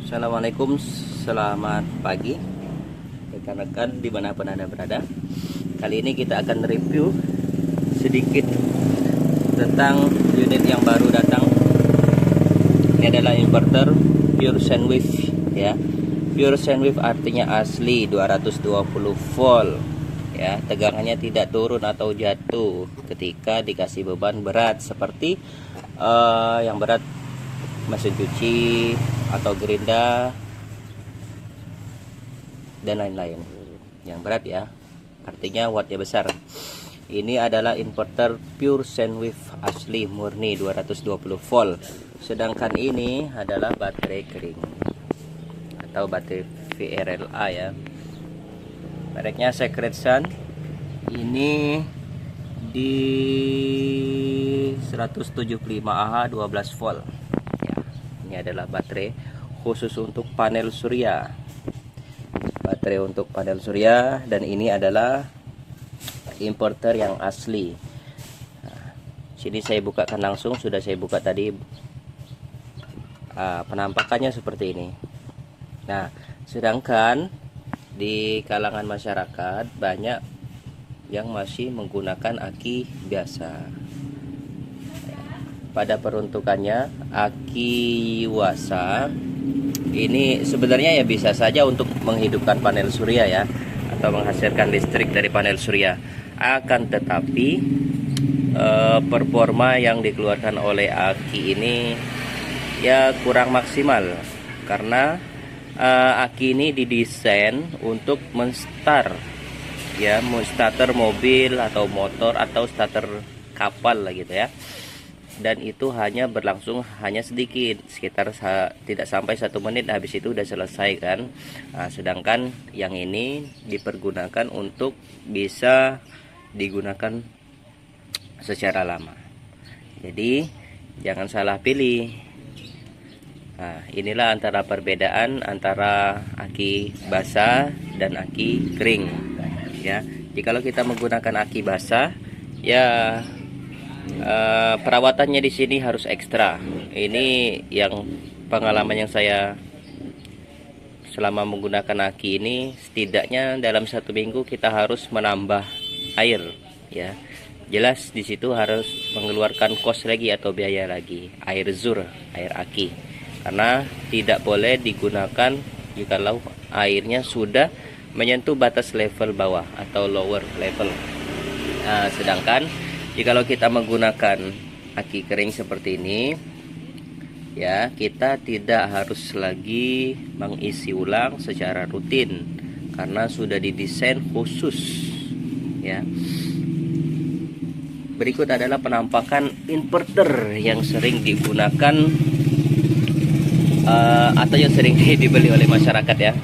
Assalamualaikum, selamat pagi rekan-rekan dimanapun Anda berada. Kali ini kita akan review sedikit tentang unit yang baru datang. Ini adalah inverter Pure Sandwave ya. Pure Sandwave artinya asli 220 volt ya. Tegangannya tidak turun atau jatuh ketika dikasih beban berat seperti yang berat mesin cuci atau gerinda dan lain-lain. Yang berat ya, artinya wattnya besar. Ini adalah inverter Pure Sandwave asli murni 220 volt. Sedangkan ini adalah baterai kering atau baterai VRLA ya. Mereknya Secret Sun. Ini di 175 Ah 12 volt. Ini adalah baterai khusus untuk panel surya. Baterai untuk panel surya, dan ini adalah inverter yang asli. Nah, sini saya bukakan langsung, sudah saya buka tadi. Penampakannya seperti ini. Nah, sedangkan di kalangan masyarakat banyak yang masih menggunakan aki biasa. Pada peruntukannya aki Yuasa ini sebenarnya ya bisa saja untuk menghidupkan panel surya ya, atau menghasilkan listrik dari panel surya. Akan tetapi performa yang dikeluarkan oleh aki ini ya kurang maksimal, karena aki ini didesain untuk menstarter mobil atau motor atau starter kapal lah gitu ya. Dan itu hanya berlangsung hanya sedikit, sekitar tidak sampai 1 menit, habis itu udah selesai kan. Sedangkan yang ini dipergunakan untuk bisa digunakan secara lama. Jadi jangan salah pilih. Inilah antara perbedaan antara aki basah dan aki kering ya. Jikalau kita menggunakan aki basah ya, perawatannya di sini harus ekstra. Ini yang pengalaman yang saya selama menggunakan aki ini, setidaknya dalam 1 minggu kita harus menambah air ya. Jelas di situ harus mengeluarkan kos lagi atau biaya lagi, air zur, air aki, karena tidak boleh digunakan jikalau airnya sudah menyentuh batas level bawah atau lower level. Sedangkan jikalau kita menggunakan aki kering seperti ini ya, kita tidak harus lagi mengisi ulang secara rutin karena sudah didesain khusus ya. Berikut adalah penampakan inverter yang sering digunakan atau yang sering dibeli oleh masyarakat ya.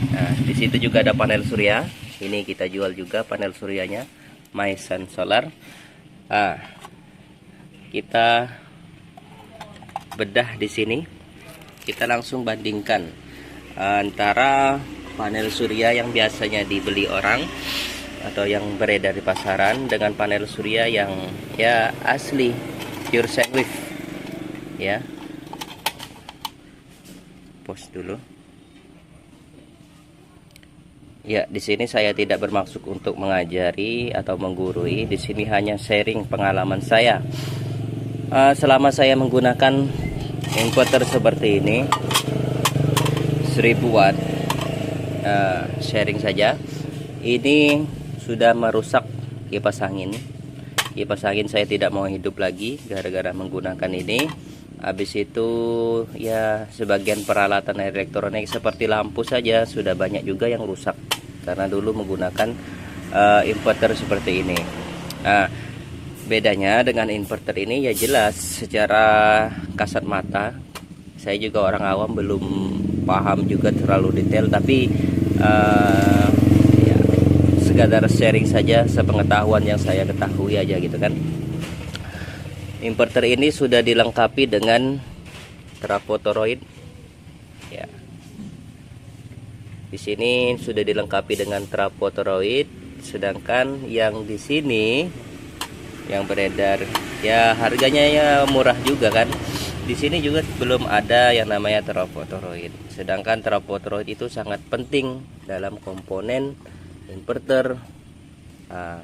Nah, di situ juga ada panel surya. Ini kita jual juga panel suryanya, Mysun Solar. Kita bedah di sini. Kita langsung bandingkan antara panel surya yang biasanya dibeli orang atau yang beredar di pasaran dengan panel surya yang ya asli Pure Sandwave ya. Pause dulu. Ya, di sini saya tidak bermaksud untuk mengajari atau menggurui. Di sini hanya sharing pengalaman saya. Selama saya menggunakan inverter seperti ini 1000 watt, sharing saja. Ini sudah merusak kipas angin. Kipas angin saya tidak mau hidup lagi gara-gara menggunakan ini. Habis itu ya sebagian peralatan elektronik seperti lampu saja sudah banyak juga yang rusak karena dulu menggunakan inverter seperti ini. Bedanya dengan inverter ini ya jelas secara kasat mata. Saya juga orang awam, belum paham juga terlalu detail, tapi ya, sekadar sharing saja sepengetahuan yang saya ketahui aja gitu kan. Inverter ini sudah dilengkapi dengan trafo toroid ya. Di sini sudah dilengkapi dengan trafo toroid, sedangkan yang di sini yang beredar ya harganya ya murah juga kan. Di sini juga belum ada yang namanya trafotoroid. Sedangkan trafotoroid itu sangat penting dalam komponen inverter. Nah,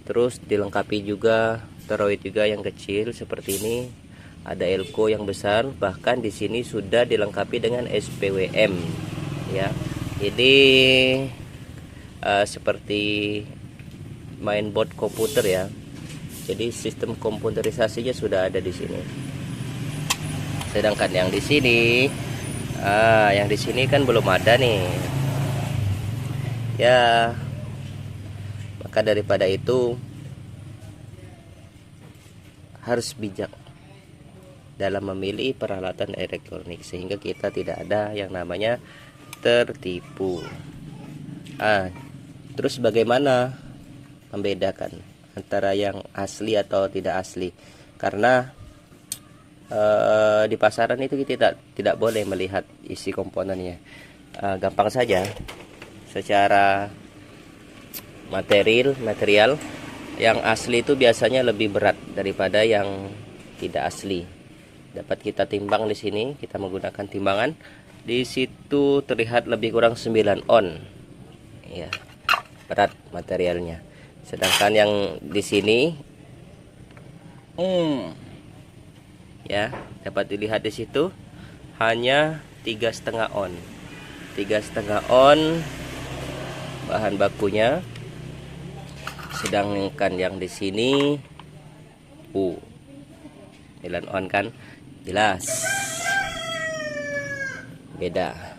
terus dilengkapi juga toroid juga yang kecil seperti ini. Ada elko yang besar, bahkan di sini sudah dilengkapi dengan SPWM ya. Ini seperti mainboard komputer ya. Jadi sistem komputerisasinya sudah ada di sini. Sedangkan yang di sini, yang di sini kan belum ada nih. Ya, maka daripada itu harus bijak dalam memilih peralatan elektronik sehingga kita tidak ada yang namanya tertipu. Terus bagaimana membedakan antara yang asli atau tidak asli? Karena di pasaran itu kita tidak boleh melihat isi komponennya. Gampang saja, secara material yang asli itu biasanya lebih berat daripada yang tidak asli. Dapat kita timbang di sini, kita menggunakan timbangan. Di situ terlihat lebih kurang 9 on. Ya, berat materialnya. Sedangkan yang di sini ya, dapat dilihat di situ hanya 3,5 on. 3,5 on bahan bakunya. Sedangkan yang di sini 9 on kan, jelas beda.